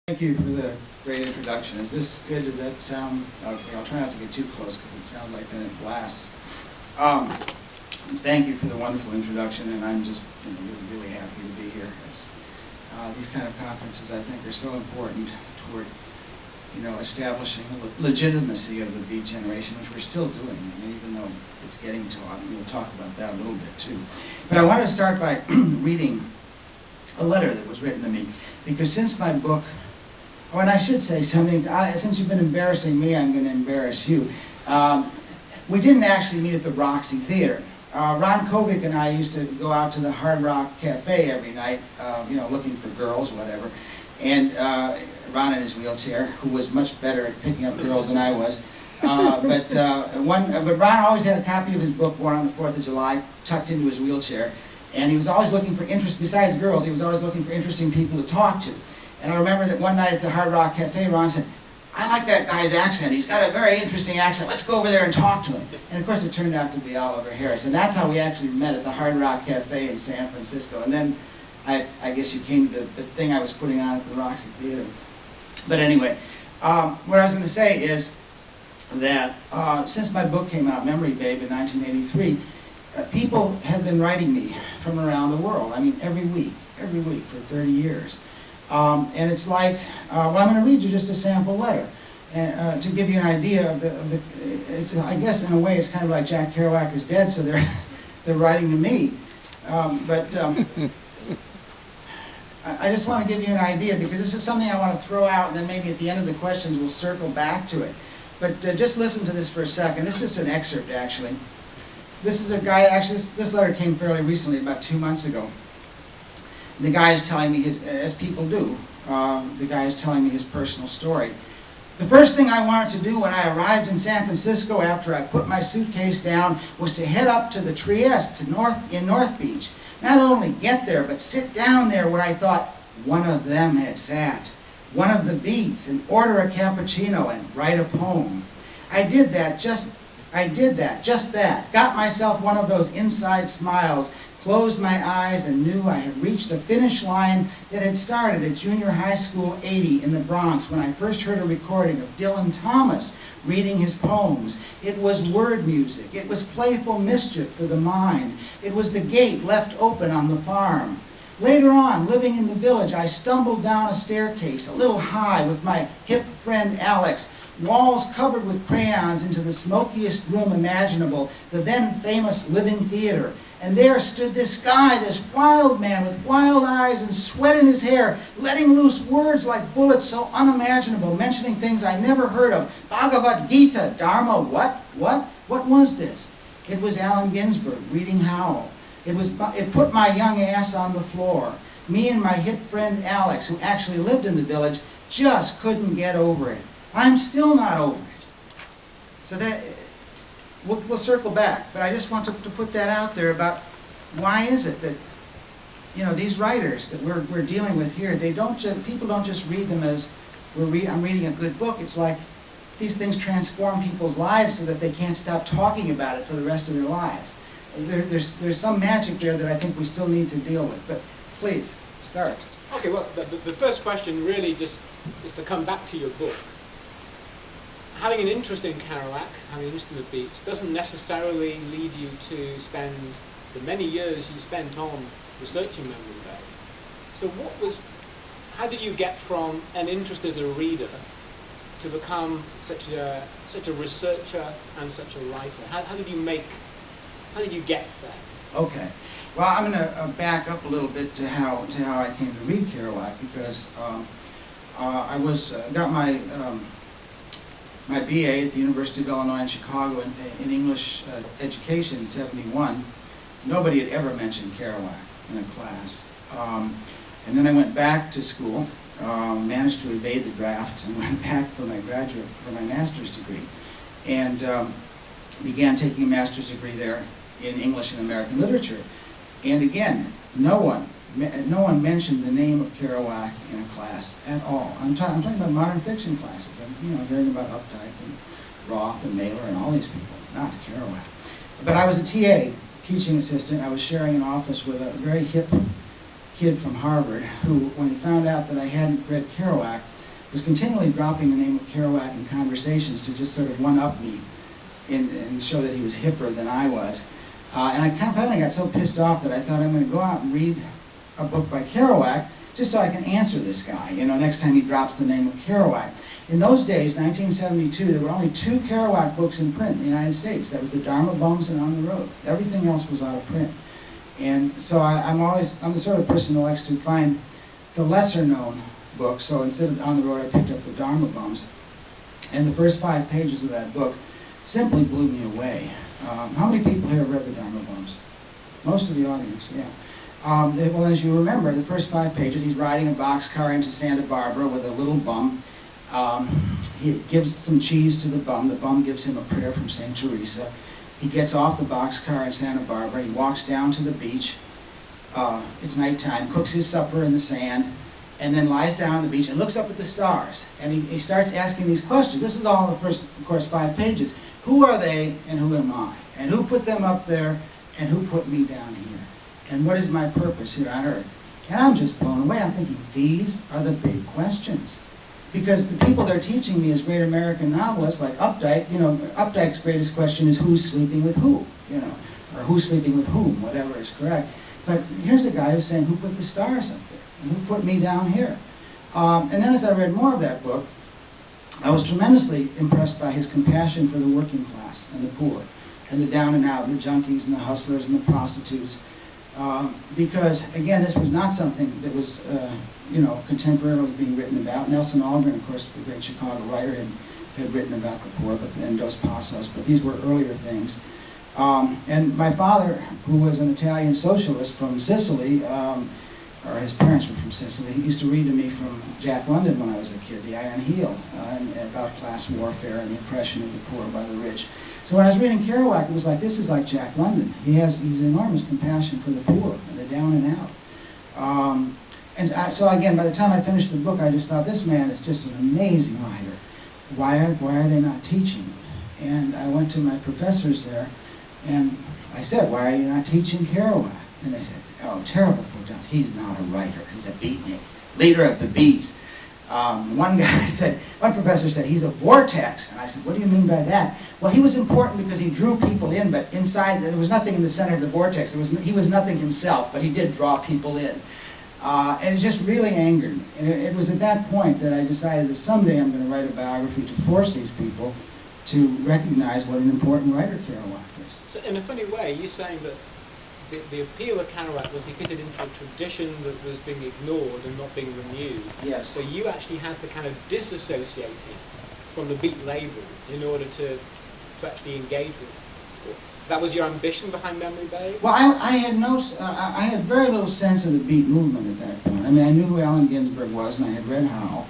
Thank you for the great introduction. Is this good? Does that sound okay? I'll try not to get too close because it sounds like then it blasts. Thank you for the wonderful introduction, and I'm just really happy to be here. These kind of conferences, I think, are so important toward establishing the legitimacy of the Beat generation, which we're still doing, even though it's getting taught. And we'll talk about that a little bit too. But I want to start by reading a letter that was written to me, because since my book. Oh, and I should say something. Since you've been embarrassing me, I'm going to embarrass you. We didn't actually meet at the Roxy Theater. Ron Kovic and I used to go out to the Hard Rock Cafe every night, looking for girls, whatever. And Ron in his wheelchair, who was much better at picking up girls than I was. But Ron always had a copy of his book, Born on the 4th of July, tucked into his wheelchair. And he was always looking for besides girls, he was always looking for interesting people to talk to. And I remember that one night at the Hard Rock Cafe, Ron said, "I like that guy's accent. He's got a very interesting accent. Let's go over there and talk to him." And of course it turned out to be Oliver Harris. And that's how we actually met, at the Hard Rock Cafe in San Francisco. And then I guess you came to the thing I was putting on at the Roxy Theater. But anyway, what I was going to say is that since my book came out, Memory Babe, in 1983, people have been writing me from around the world. I mean, every week for 30 years. And it's like, well, I'm going to read you just a sample letter, and to give you an idea of the I guess in a way it's kind of like Jack Kerouac is dead, so they're writing to me. I just want to give you an idea, because this is something I want to throw out, and then maybe at the end of the questions we'll circle back to it. But just listen to this for a second. This is an excerpt, actually. This is a guy, actually, this letter came fairly recently, about 2 months ago. The guy is telling me, as people do, the guy is telling me his personal story. "The first thing I wanted to do when I arrived in San Francisco after I put my suitcase down was to head up to the Trieste in North Beach. Not only get there, but sit down there where I thought one of them had sat, one of the Beats, and order a cappuccino and write a poem. I did that, just that. Got myself one of those inside smiles, closed my eyes, and knew I had reached a finish line that had started at Junior High School 80 in the Bronx when I first heard a recording of Dylan Thomas reading his poems. It was word music. It was playful mischief for the mind. It was the gate left open on the farm. Later on, living in the village, I stumbled down a staircase, a little high, with my hip friend Alex, walls covered with crayons, into the smokiest room imaginable, the then famous Living Theater. And there stood this guy, this wild man with wild eyes and sweat in his hair, letting loose words like bullets so unimaginable, mentioning things I never heard of. Bhagavad Gita, Dharma, what? What was this? It was Allen Ginsberg reading Howl. It put my young ass on the floor. Me and my hip friend Alex, who actually lived in the village, just couldn't get over it. I'm still not over it." So that we'll circle back, but I just want to put that out there about why is it that these writers that we're dealing with here, people don't just read them as I'm reading a good book. It's like these things transform people's lives so that they can't stop talking about it for the rest of their lives. There's some magic there that I think we still need to deal with. But please start. Okay, well, the first question really just is to come back to your book. Having an interest in Kerouac, having an interest in the Beats, doesn't necessarily lead you to spend the many years you spent on researching Memory Babe. So how did you get from an interest as a reader to become such a researcher and such a writer? How did you get there? Okay. Well, I'm going to back up a little bit to how I came to read Kerouac, because I got my BA at the University of Illinois in Chicago in English education in '71. Nobody had ever mentioned Kerouac in a class. And then I went back to school, managed to evade the draft, and went back for my master's degree, and began taking a master's degree there in English and American literature. And again, no one mentioned the name of Kerouac in a class at all. I'm talking about modern fiction classes. I'm hearing about Updike and Roth and Mailer and all these people, not Kerouac. But I was a TA, teaching assistant. I was sharing an office with a very hip kid from Harvard who, when he found out that I hadn't read Kerouac, was continually dropping the name of Kerouac in conversations to just sort of one-up me and show that he was hipper than I was. And I finally got so pissed off that I thought I'm going to go out and read a book by Kerouac just so I can answer this guy, next time he drops the name of Kerouac. In those days, 1972, there were only 2 Kerouac books in print in the United States. That was the Dharma Bums and On the Road. Everything else was out of print. And so I'm the sort of person who likes to find the lesser known book. So instead of On the Road, I picked up the Dharma Bums. And the first 5 pages of that book simply blew me away. How many people here have read the Dharma Bums? Most of the audience, yeah. Well, as you remember, the first 5 pages, he's riding a boxcar into Santa Barbara with a little bum. He gives some cheese to the bum. The bum gives him a prayer from St. Teresa. He gets off the boxcar in Santa Barbara. He walks down to the beach. It's nighttime, cooks his supper in the sand, and then lies down on the beach and looks up at the stars. And he starts asking these questions. This is all in the first, of course, 5 pages. Who are they and who am I? And who put them up there and who put me down here? And what is my purpose here on earth? And I'm just blown away. I'm thinking, these are the big questions. Because the people they're teaching me as great American novelists, like Updike, Updike's greatest question is who's sleeping with who, or who's sleeping with whom, whatever is correct. But here's a guy who's saying, who put the stars up there? And who put me down here? And then as I read more of that book, I was tremendously impressed by his compassion for the working class and the poor, and the down and out, and the junkies and the hustlers and the prostitutes. Because, again, this was not something that was, contemporarily being written about. Nelson Algren, of course, the great Chicago writer, had written about the poor, and Dos Passos, but these were earlier things. And my father, who was an Italian socialist from Sicily, or his parents were from Sicily, he used to read to me from Jack London when I was a kid, The Iron Heel, and about class warfare and the oppression of the poor by the rich. So when I was reading Kerouac, it was like, this is like Jack London. He's enormous compassion for the poor and the down and out. So again, by the time I finished the book, I just thought, this man is just an amazing writer. Why are they not teaching? And I went to my professors there, and I said, why are you not teaching Kerouac? And they said, oh, terrible protest. He's not a writer. He's a beatnik, leader of the beats. One professor said, he's a vortex. And I said, what do you mean by that? Well, he was important because he drew people in, but inside, there was nothing in the center of the vortex. He was nothing himself, but he did draw people in. And it just really angered me. And it was at that point that I decided that someday I'm going to write a biography to force these people to recognize what an important writer Kerouac is. So in a funny way, you're saying that the appeal of Kerouac was he fitted into a tradition that was being ignored and not being renewed. Yes. So you actually had to kind of disassociate him from the beat label in order to actually engage with it. That was your ambition behind Memory Bay? Well, I had very little sense of the beat movement at that point. I mean, I knew who Allen Ginsberg was, and I had read Howe.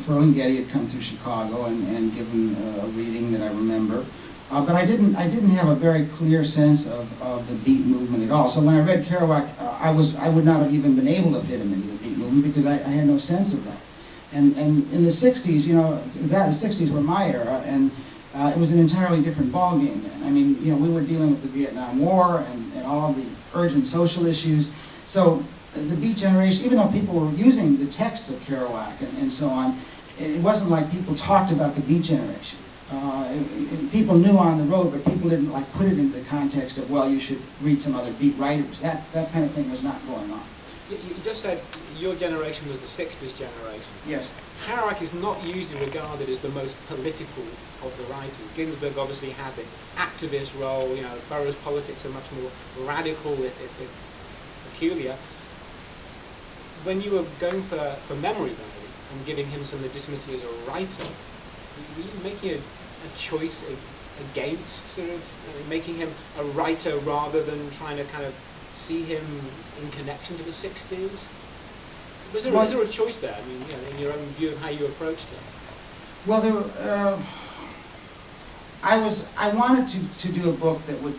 Ferlinghetti had come through Chicago and given a reading that I remember. But I didn't have a very clear sense of the beat movement at all. So when I read Kerouac, I would not have even been able to fit him into the beat movement because I had no sense of that. And in the 60s, the 60s were my era, and it was an entirely different ballgame then. I mean, we were dealing with the Vietnam War and all of the urgent social issues. So the beat generation, even though people were using the texts of Kerouac and so on, it wasn't like people talked about the beat generation. People knew On the Road, but people didn't put it into the context of, well, you should read some other beat writers. That kind of thing was not going on. You just said your generation was the 60s generation. Yes. Kerouac is not usually regarded as the most political of the writers. Ginsberg obviously had the activist role. Thoreau's politics are much more radical, if peculiar. When you were going for Memory Bay and giving him some legitimacy as a writer, were you making a choice against sort of making him a writer rather than trying to kind of see him in connection to the 60s? Was there a choice there? I mean, in your own view of how you approached it? Well, I wanted to do a book that would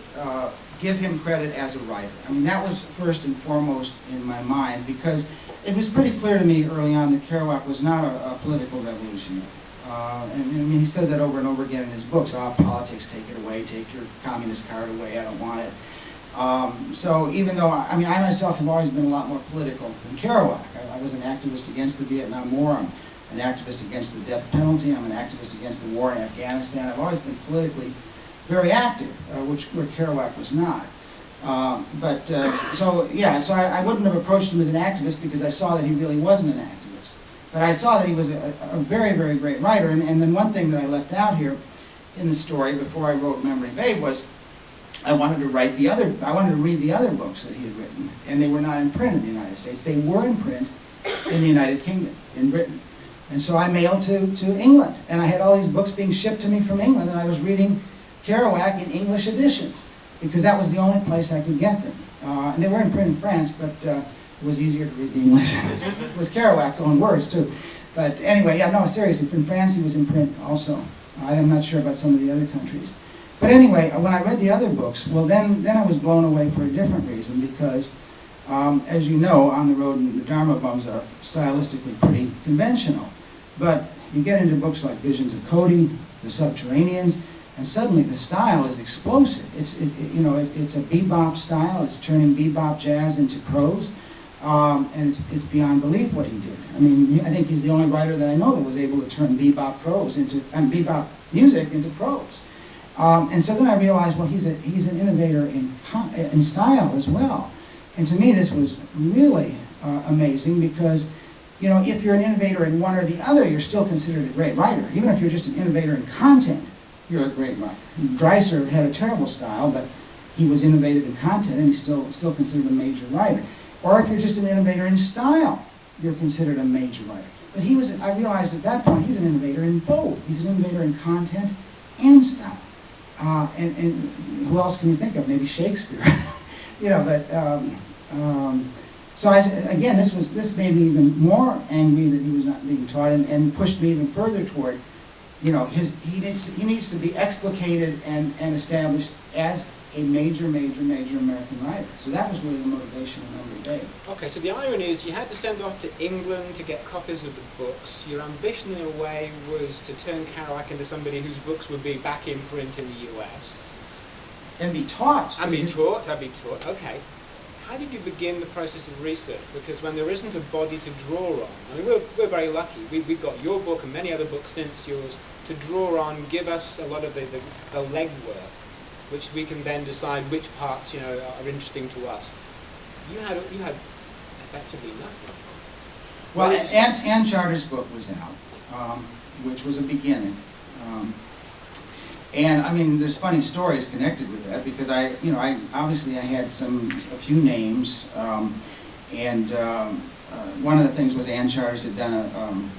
give him credit as a writer. I mean, that was first and foremost in my mind because it was pretty clear to me early on that Kerouac was not a political revolutionary. And he says that over and over again in his books. Politics, take it away, take your communist card away, I don't want it. So even though, I myself have always been a lot more political than Kerouac. I was an activist against the Vietnam War. an activist against the death penalty. I'm an activist against the war in Afghanistan. I've always been politically very active, where Kerouac was not. So I wouldn't have approached him as an activist because I saw that he really wasn't an activist. But I saw that he was a very, very great writer. And then one thing that I left out here in the story before I wrote Memory Babe was I wanted to read the other books that he had written, and they were not in print in the United States. They were in print in the United Kingdom, in Britain. And so I mailed to England, and I had all these books being shipped to me from England, and I was reading Kerouac in English editions, because that was the only place I could get them. And they were in print in France, but it was easier to read the English. It was Kerouac's own words, too. But anyway, seriously, in France he was in print also. I'm not sure about some of the other countries. But anyway, when I read the other books, well, then I was blown away for a different reason, because, as you know, On the Road and the Dharma Bums are stylistically pretty conventional. But you get into books like Visions of Cody, The Subterraneans, and suddenly the style is explosive. It's a bebop style. It's turning bebop jazz into prose, and it's beyond belief what he did. I mean, I think he's the only writer that I know that was able to turn bebop music into prose. And so then I realized, well, he's an innovator in style as well. And to me, this was really amazing because, if you're an innovator in one or the other, you're still considered a great writer. Even if you're just an innovator in content, you're a great writer. Dreiser had a terrible style, but he was innovative in content, and he's still considered a major writer. Or if you're just an innovator in style, you're considered a major writer. But I realized at that point, he's an innovator in both. He's an innovator in content and style. And who else can you think of? Maybe Shakespeare. So this made me even more angry that he was not being taught, and pushed me even further toward, he needs to be explicated and established as a major American writer. So that was really the motivation of Memory Babe. Okay, so the irony is you had to send off to England to get copies of the books. Your ambition in a way was to turn Kerouac into somebody whose books would be back in print in the US. And be taught. And be taught. Okay. How did you begin the process of research? Because when there isn't a body to draw on, I mean, we're very lucky. We've got your book and many other books since yours to draw on, give us a lot of the legwork, which we can then decide which parts, are interesting to us. You had effectively nothing. Well, Ann Charter's book was out, which was a beginning. And I mean, there's funny stories connected with that because I had a few names, and one of the things was Ann Charters had done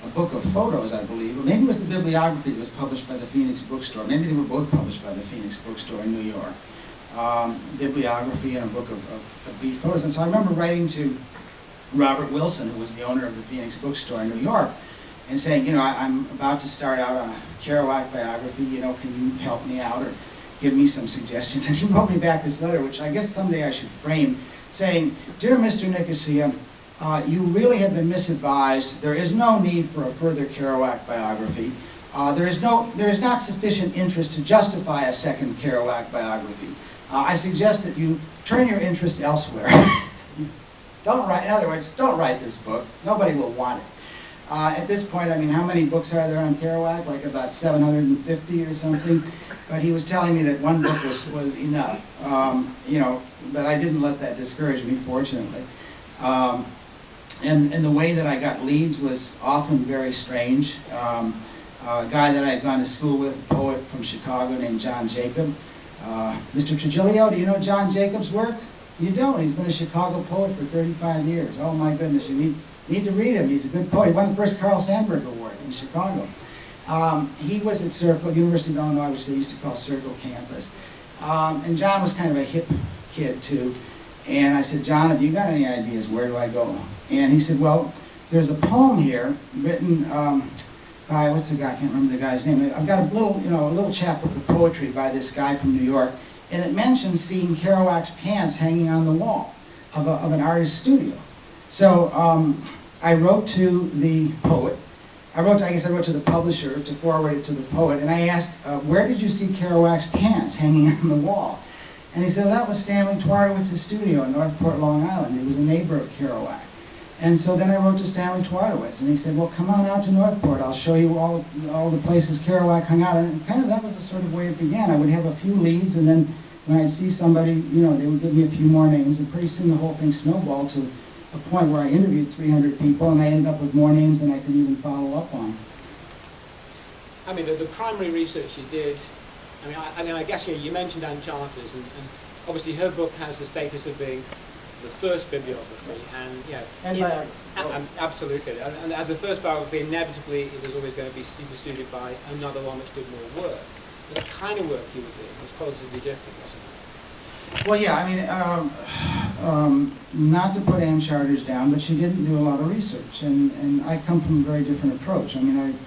a book of photos, I believe, or maybe it was the bibliography that was published by the Phoenix Bookstore. Maybe they were both published by the Phoenix Bookstore in New York. Bibliography and a book of beat photos. And so I remember writing to Robert Wilson, who was the owner of the Phoenix Bookstore in New York, and saying, I'm about to start out on a Kerouac biography, can you help me out or give me some suggestions? And he wrote me back this letter, which I guess someday I should frame, saying, Dear Mr. Nicosia, you really have been misadvised. There is no need for a further Kerouac biography. There is not sufficient interest to justify a second Kerouac biography. I suggest that you turn your interest elsewhere. In other words, don't write this book. Nobody will want it. At this point, I mean, how many books are there on Kerouac? Like about 750 or something. But he was telling me that one book was enough. But I didn't let that discourage me, fortunately. And the way that I got leads was often very strange. A guy that I had gone to school with, a poet from Chicago named John Jacob. Mr. Trujillo, do you know John Jacob's work? You don't. He's been a Chicago poet for 35 years. Oh my goodness, you need to read him. He's a good poet. He won the first Carl Sandburg Award in Chicago. He was at Circle, University of Illinois, which they used to call Circle Campus. And John was kind of a hip kid too. And I said, John, have you got any ideas? Where do I go? And he said, well, there's a poem here written by, what's the guy? I can't remember the guy's name. I've got a little chapbook of poetry by this guy from New York, and it mentions seeing Kerouac's pants hanging on the wall of an artist's studio. So I wrote to the poet. I wrote to the publisher to forward it to the poet, and I asked, where did you see Kerouac's pants hanging on the wall? And he said, well, that was Stanley Tworowitz's studio in Northport, Long Island. He was a neighbor of Kerouac. And so then I wrote to Stanley Twarowitz, and he said, well, come on out to Northport. I'll show you all the places Kerouac hung out. And kind of that was the sort of way it began. I would have a few leads, and then when I'd see somebody, you know, they would give me a few more names, and pretty soon the whole thing snowballed to a point where I interviewed 300 people, and I ended up with more names than I could even follow up on. I mean, the primary research you did, I mean, I guess you mentioned Anne Charters, and obviously her book has the status of being the first bibliography, and absolutely. And as a first biography, inevitably it was always going to be superseded by another one which did more work. But the kind of work you were doing was positively different, wasn't it? Well, yeah, I mean, not to put Anne Charters down, but she didn't do a lot of research, and I come from a very different approach. I mean,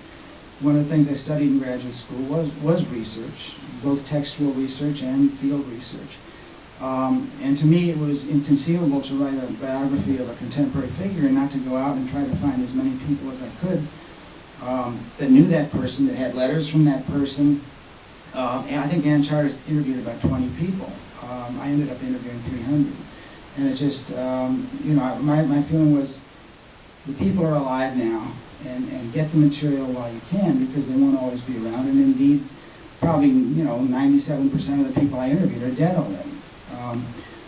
one of the things I studied in graduate school was research, both textual research and field research. And to me, it was inconceivable to write a biography of a contemporary figure and not to go out and try to find as many people as I could that knew that person, that had letters from that person. And I think Anne Charters interviewed about 20 people. I ended up interviewing 300. And it just, you know, my feeling was the people are alive now, and get the material while you can, because they won't always be around. And indeed, probably, you know, 97% of the people I interviewed are dead already.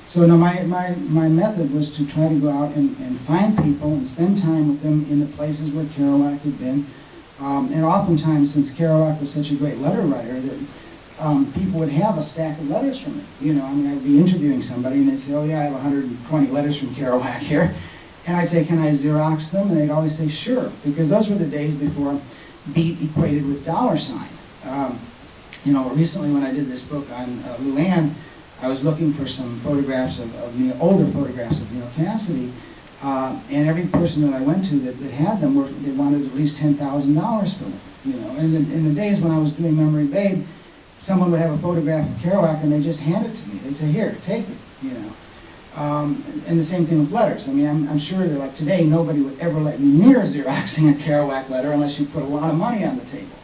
So no, my method was to try to go out and find people and spend time with them in the places where Kerouac had been. And oftentimes, since Kerouac was such a great letter writer, that people would have a stack of letters from me. You know, I mean, I'd be interviewing somebody and they'd say, oh yeah, I have 120 letters from Kerouac here. And I'd say, can I Xerox them? And they'd always say, sure, because those were the days before beat equated with $sign. You know, recently when I did this book on Luann, I was looking for some photographs of older photographs of Neal Cassady, and every person that I went to that had them, they wanted at least $10,000 for them. You know, and in the days when I was doing Memory Babe, someone would have a photograph of Kerouac and they just hand it to me. They'd say, here, take it. You know, and the same thing with letters. I mean, I'm sure that like today, nobody would ever let me near Xeroxing a Kerouac letter unless you put a lot of money on the table.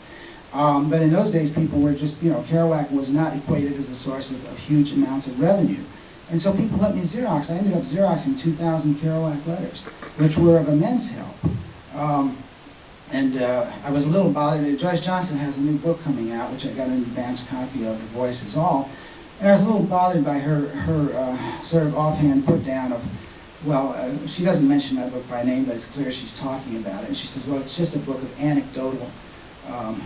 But in those days, people were just, you know, Kerouac was not equated as a source of huge amounts of revenue. And so people let me Xerox. I ended up Xeroxing 2,000 Kerouac letters, which were of immense help. I was a little bothered. Joyce Johnson has a new book coming out, which I got an advance copy of, The Voice Is All. And I was a little bothered by her sort of offhand put down of, well, she doesn't mention my book by name, but it's clear she's talking about it. And she says, well, it's just a book of anecdotal,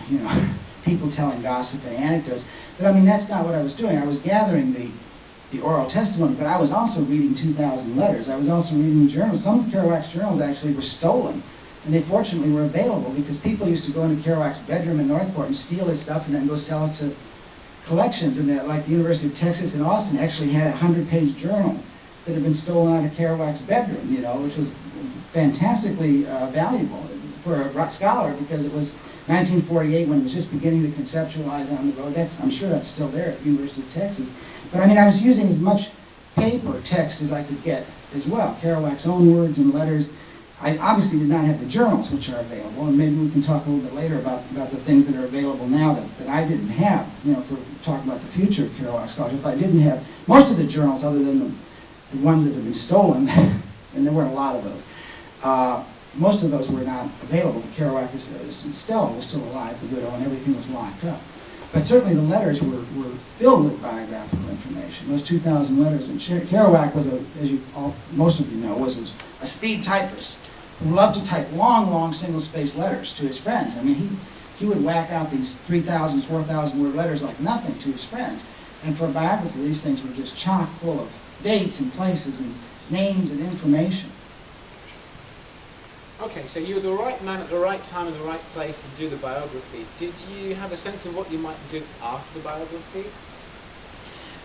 you know, people telling gossip and anecdotes. But I mean, that's not what I was doing. I was gathering the oral testimony, but I was also reading 2,000 letters. I was also reading the journals. Some of Kerouac's journals actually were stolen, and they fortunately were available because people used to go into Kerouac's bedroom in Northport and steal his stuff and then go sell it to collections. And like the University of Texas in Austin actually had a 100-page journal that had been stolen out of Kerouac's bedroom, you know, which was fantastically valuable for a scholar because it was 1948 when it was just beginning to conceptualize on the road. I'm sure that's still there at the University of Texas. But I mean, I was using as much paper text as I could get as well. Kerouac's own words and letters. I obviously did not have the journals which are available, and maybe we can talk a little bit later about the things that are available now that I didn't have, you know, for talking about the future of Kerouac scholarship. I didn't have most of the journals other than the ones that had been stolen, and there weren't a lot of those. Most of those were not available. Kerouac Stella was still alive, the widow, and everything was locked up. But certainly the letters were filled with biographical information. Those 2,000 letters. And Kerouac was, most of you know, was a speed typist who loved to type long single-spaced letters to his friends. I mean, he would whack out these 3,000, 4,000 word letters like nothing to his friends. And for a biography, these things were just chock full of dates and places and names and information. Okay, so you were the right man at the right time in the right place to do the biography. Did you have a sense of what you might do after the biography?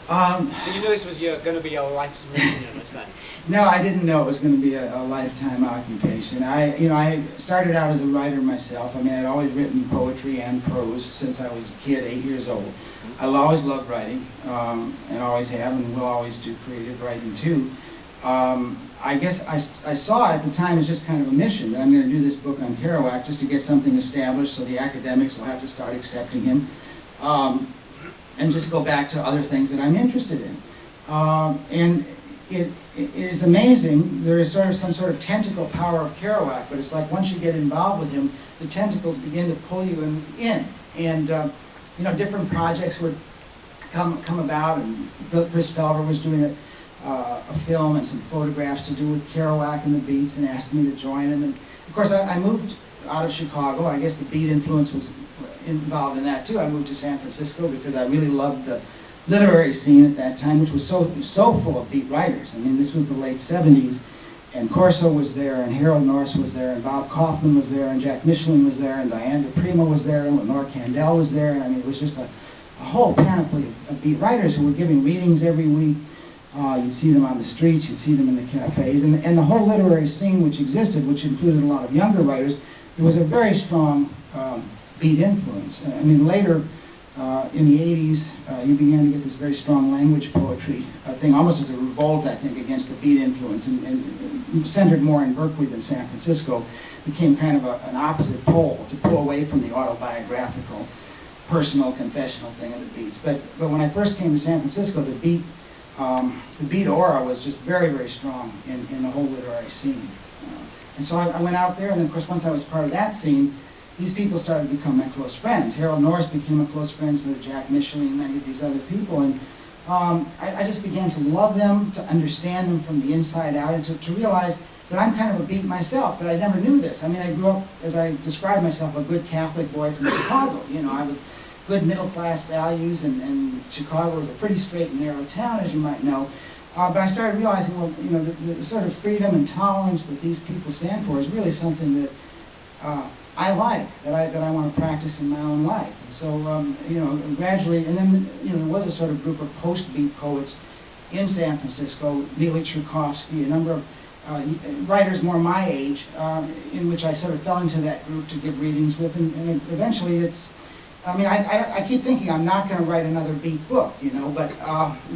Did you know this was going to be your life's mission in a sense? No, I didn't know it was going to be a lifetime occupation. I started out as a writer myself. I mean, I'd always written poetry and prose since I was a kid, 8 years old. I always loved writing, and always have, and will always do creative writing too. I guess I saw it at the time as just kind of a mission that I'm going to do this book on Kerouac just to get something established so the academics will have to start accepting him, and just go back to other things that I'm interested in. And it is amazing. There is some sort of tentacle power of Kerouac, but it's like once you get involved with him, the tentacles begin to pull you in. And different projects would come about, and Chris Felber was doing a film and some photographs to do with Kerouac and the Beats, and asked me to join him. And of course, I moved out of Chicago. I guess the Beat influence was involved in that too. I moved to San Francisco because I really loved the literary scene at that time, which was so full of Beat writers. I mean, this was the late 70s, and Corso was there, and Harold Norris was there, and Bob Kaufman was there, and Jack Michelin was there, and Diane DePrima was there, and Lenore Kandel was there. And I mean, it was just a whole panoply of Beat writers who were giving readings every week. You'd see them on the streets, you'd see them in the cafes, and the whole literary scene which existed, which included a lot of younger writers, there was a very strong Beat influence. I mean, later, in the 80s, you began to get this very strong language poetry thing, almost as a revolt, I think, against the Beat influence, and centered more in Berkeley than San Francisco. Became kind of an opposite pole, to pull away from the autobiographical, personal, confessional thing of the Beats. But when I first came to San Francisco, the Beat aura was just very, very strong in the whole literary scene. And so I went out there, and then, of course, once I was part of that scene, these people started to become my close friends. Harold Norris became a close friend, so did Jack Michelin and many of these other people. And I just began to love them, to understand them from the inside out, and to realize that I'm kind of a Beat myself, that I never knew this. I mean, I grew up, as I described myself, a good Catholic boy from Chicago. I was good middle-class values, and Chicago was a pretty straight and narrow town, as you might know. But I started realizing, well, the sort of freedom and tolerance that these people stand for is really something that I like, that I want to practice in my own life. And so, gradually, and then, there was a sort of group of post-Beat poets in San Francisco, Neely Tchaikovsky, a number of writers more my age, in which I sort of fell into that group to give readings with, and eventually I keep thinking I'm not going to write another Beat book, but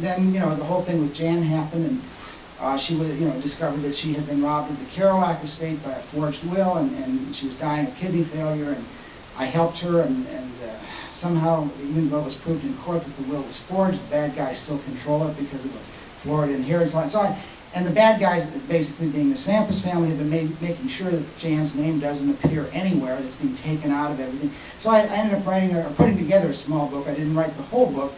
then, the whole thing with Jan happened, and she was, discovered that she had been robbed of the Kerouac estate by a forged will, and she was dying of kidney failure, and I helped her, and somehow, even though it was proved in court that the will was forged, the bad guys still control it because of the Florida inheritance law. And the bad guys, basically being the Sampras family, have been making sure that Jan's name doesn't appear anywhere, that's being taken out of everything. So I ended up putting together a small book. I didn't write the whole book,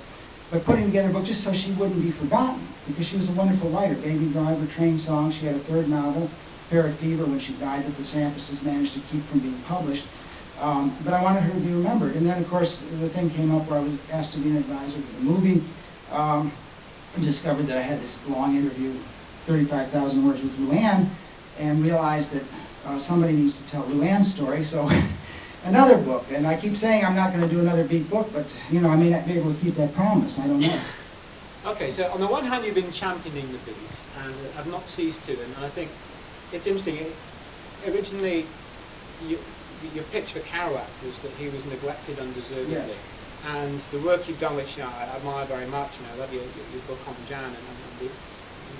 but putting together a book just so she wouldn't be forgotten, because she was a wonderful writer. Baby Driver, Train Song. She had a third novel, Parrot Fever, when she died, that the Samprases managed to keep from being published. But I wanted her to be remembered. And then, of course, the thing came up where I was asked to be an advisor to the movie. I discovered that I had this long interview, 35,000 words with Luann, and realized that somebody needs to tell Luann's story. So another book, and I keep saying I'm not going to do another Beat book, but I may not be able to keep that promise. I don't know. Okay, so on the one hand, you've been championing the Beats, and have not ceased to, and I think it's interesting. Originally, your pitch for Kerouac was that he was neglected undeservedly. Yeah. And the work you've done, which I admire very much, I love your book on Jan, and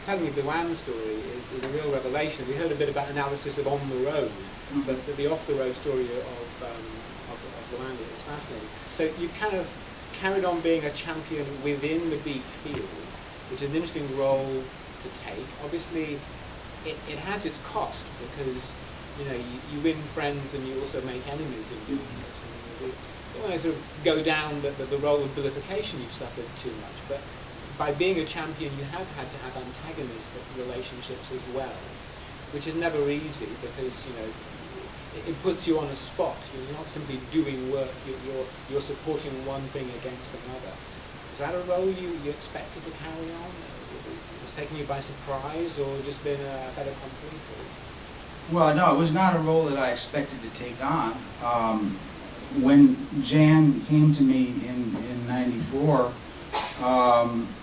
telling me the Luann story is a real revelation. We heard a bit about analysis of On the Road, but the Off the Road story of Luann is fascinating. So you kind of carried on being a champion within the Beat field, which is an interesting role to take. Obviously, it has its cost, because you win friends and you also make enemies in doing this. And you don't want to sort of go down the role of vilification you've suffered too much, but by being a champion, you have had to have antagonistic relationships as well, which is never easy, because it puts you on a spot. You're not simply doing work; you're supporting one thing against another. Is that a role you expected to carry on? Was taking you by surprise, or just been a fait accompli for you? Well, no, it was not a role that I expected to take on. When Jan came to me in '94.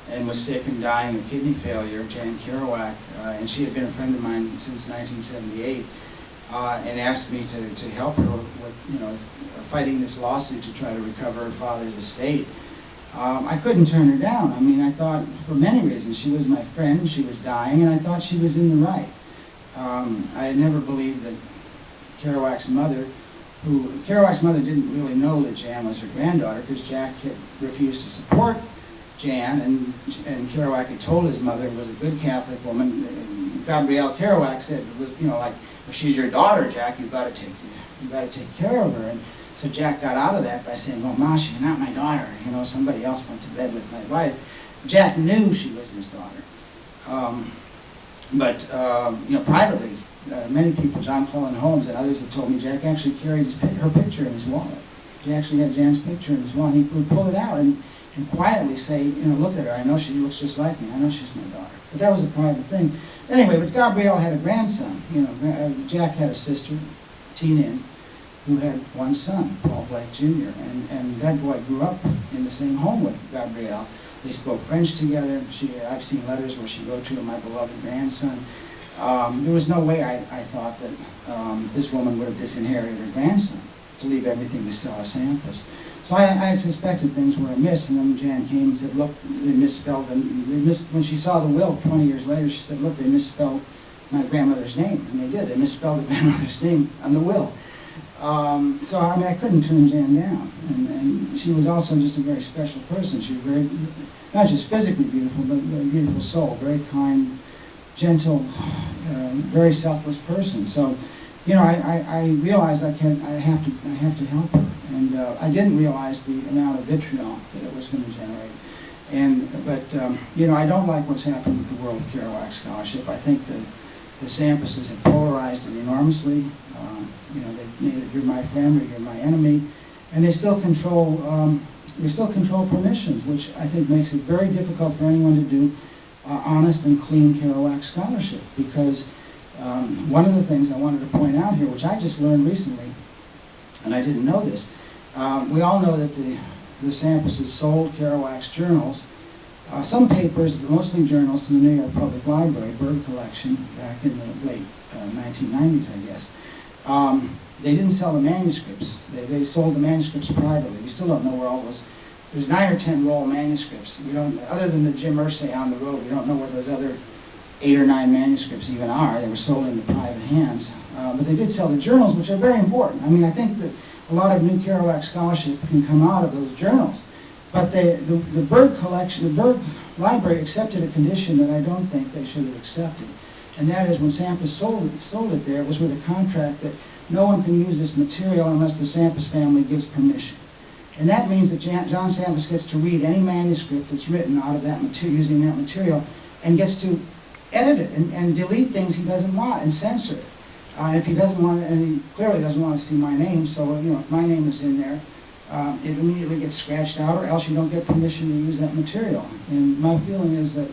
And was sick and dying of kidney failure, Jan Kerouac, and she had been a friend of mine since 1978, and asked me to help her with, fighting this lawsuit to try to recover her father's estate. I couldn't turn her down. I thought, for many reasons, she was my friend, she was dying, and I thought she was in the right. I had never believed that Kerouac's mother didn't really know that Jan was her granddaughter, because Jack had refused to support Jan, and Kerouac had told his mother, was a good Catholic woman. And Gabrielle Kerouac said, it was, you know, like, if she's your daughter, Jack, you've got to take care of her. And so Jack got out of that by saying, well, Ma, she's not my daughter. You know, somebody else went to bed with my wife. Jack knew she was his daughter. But you know, privately, many people, John Paul and Holmes and others have told me Jack actually carried her picture in his wallet. He actually had Jan's picture in his wallet. He would pull it out and quietly say, you know, look at her. I know she looks just like me. I know she's my daughter. But that was a private thing. Anyway, but Gabrielle had a grandson. You know, Jack had a sister, Tina, who had one son, Paul Blake Jr. And that boy grew up in the same home with Gabrielle. They spoke French together. I've seen letters where she wrote to my beloved grandson. There was no way I thought that this woman would have disinherited her grandson to leave everything to Stella Sampas. So I had suspected things were amiss, and then Jan came and said, look, they misspelled them. When she saw the will 20 years later, she said, look, they misspelled my grandmother's name. And they did. They misspelled the grandmother's name on the will. So, I mean, I couldn't turn Jan down. And she was also just a very special person. She was very, not just physically beautiful, but a beautiful soul, very kind, gentle, very selfless person. So, you know, I realized I have to help her. And I didn't realize the amount of vitriol that it was going to generate. But you know, I don't like what's happened with the World Kerouac Scholarship. I think that the Sampases have polarized it enormously. You know, they've made it, you're my friend or you're my enemy, and they still control permissions, which I think makes it very difficult for anyone to do honest and clean Kerouac scholarship. Because one of the things I wanted to point out here, which I just learned recently, and I didn't know this, we all know that the Sampases sold Kerouac's journals, some papers, but mostly journals, to the New York Public Library, Bird collection, back in the late 1990s, I guess. They didn't sell the manuscripts. They sold the manuscripts privately. We still don't know where all those. There's 9 or 10 roll manuscripts. We don't, other than the Jim Irsay on the road, we don't know where those other 8 or 9 manuscripts even are. They were sold into private hands. But they did sell the journals, which are very important. I mean, I think that a lot of new Kerouac scholarship can come out of those journals. But the Bird collection, the Bird Library accepted a condition that I don't think they should have accepted. And that is when Sampas sold it there, it was with a contract that no one can use this material unless the Sampas family gives permission. And that means that John Sampas gets to read any manuscript that's written out of that material, using that material, and gets to edit it and delete things he doesn't want and censor it. If he doesn't want it, and he clearly doesn't want to see my name, so you know, if my name is in there, it immediately gets scratched out, or else you don't get permission to use that material. And my feeling is that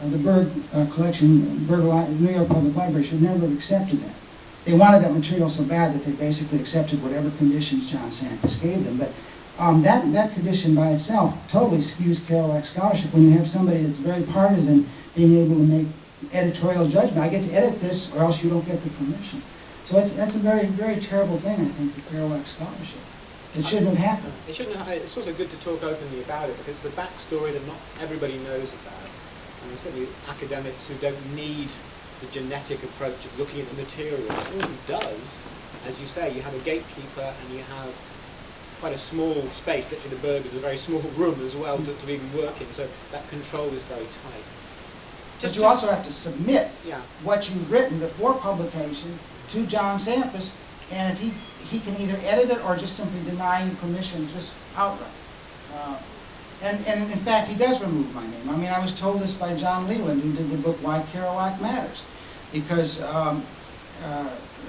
the Bird collection, New York Public Library, should never have accepted that. They wanted that material so bad that they basically accepted whatever conditions John Sampas gave them. But that condition by itself totally skews Kerouac scholarship when you have somebody that's very partisan being able to make editorial judgment. I get to edit this, or else you don't get the permission. So that's a very, very terrible thing, I think, for Kerouac scholarship. It shouldn't have happened. It shouldn't have. It's also good to talk openly about it, because it's a backstory that not everybody knows about. And certainly academics who don't need the genetic approach of looking at the material. All he does, as you say, you have a gatekeeper and you have quite a small space. Literally, the Berg is a very small room as well to even work in, so that control is very tight. But you also have to submit what you've written before publication to John Sampas, and if he can either edit it or just simply deny you permission, just outright. And in fact, he does remove my name. I mean, I was told this by John Leland, who did the book Why Kerouac Matters, because a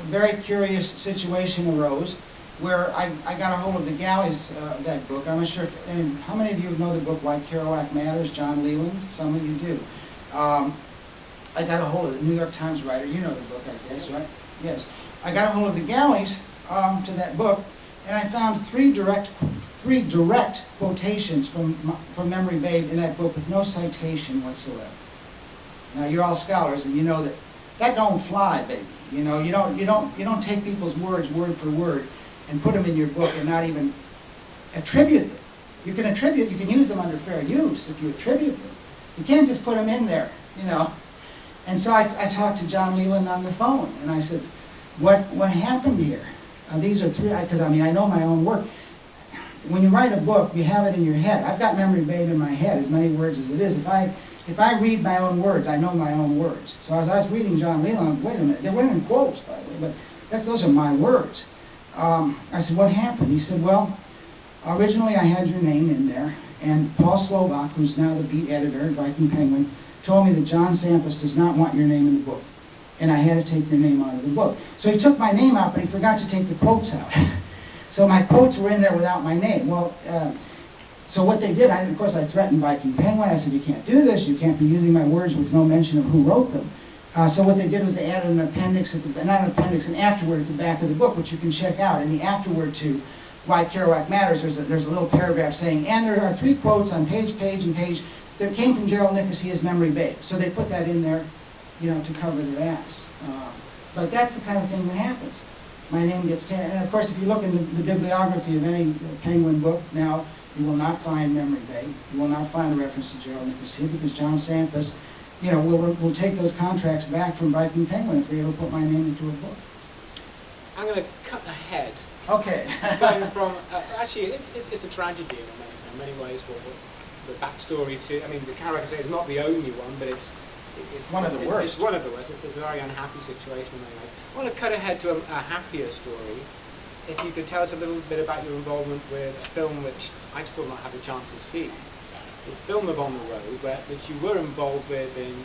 very curious situation arose where I got a hold of the galleys of that book. I'm not sure how many of you know the book Why Kerouac Matters, John Leland? Some of you do. I got a hold of the New York Times writer. You know the book, I guess, right? Yes. I got a hold of the galleys to that book, and I found three direct quotations from Memory Babe in that book with no citation whatsoever. Now you're all scholars, and you know that don't fly, baby. You know, you don't take people's words word for word and put them in your book and not even attribute them. You can attribute, you can use them under fair use if you attribute them. You can't just put them in there, you know. And so I talked to John Leland on the phone, and I said, what happened here? These are three, because I mean, I know my own work. when you write a book, you have it in your head. I've got memory babe in my head, as many words as it is. If I read my own words, I know my own words. So as I was reading John Leland, wait a minute, they weren't in quotes, by the way, but those are my words. I said, what happened? He said, well, originally I had your name in there, and Paul Slovak, who's now the beat editor at Viking Penguin, told me that John Sampas does not want your name in the book, and I had to take your name out of the book. So he took my name out, but he forgot to take the quotes out. So my quotes were in there without my name. Well, so what they did, of course I threatened Viking Penguin. I said, you can't do this, you can't be using my words with no mention of who wrote them. So what they did was they added an appendix, not an appendix, an afterword at the back of the book, which you can check out. In the afterword to Why Kerouac Matters, there's a little paragraph saying, and there are 3 quotes on page, and page that came from Gerald Nicosia's Memory Babe. So they put that in there, to cover their ass. But that's the kind of thing that happens. My name gets taken, and of course if you look in the bibliography of any Penguin book now, you will not find Memory Babe. You will not find a reference to Gerald Nicosia, because John Sampas, will take those contracts back from Viking Penguin if they ever put my name into a book. I'm going to cut ahead. Okay. Going from, actually, it's a tragedy in many ways. The backstory to, the Kerouac is not the only one, but it's one of the worst. It's one of the worst. It's a very unhappy situation in many ways. I want to cut ahead to a happier story. If you could tell us a little bit about your involvement with a film which I've still not had a chance to see. The film of On the Road, which you were involved with in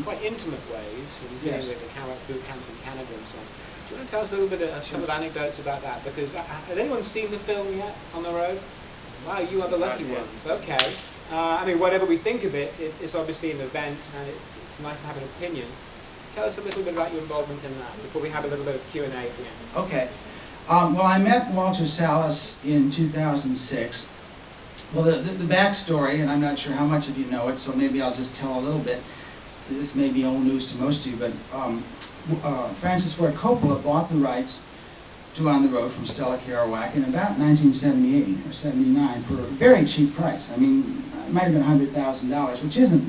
quite intimate ways, including with the Kerouac boot camp in Canada and so on. Do you want to tell us a little bit of some of anecdotes about that? Because has anyone seen the film yet, On the Road? Wow, you are the lucky ones. Okay. Whatever we think of it, it's obviously an event, and it's nice to have an opinion. Tell us a little bit about your involvement in that before we have a little bit of Q&A at the end. Okay. Well, I met Walter Salles in 2006. Well, the backstory, and I'm not sure how much of you know it, so maybe I'll just tell a little bit. This may be old news to most of you, but Francis Ford Coppola bought the rights to On the Road from Stella Kerouac in about 1978 or 79 for a very cheap price. It might have been $100,000, which isn't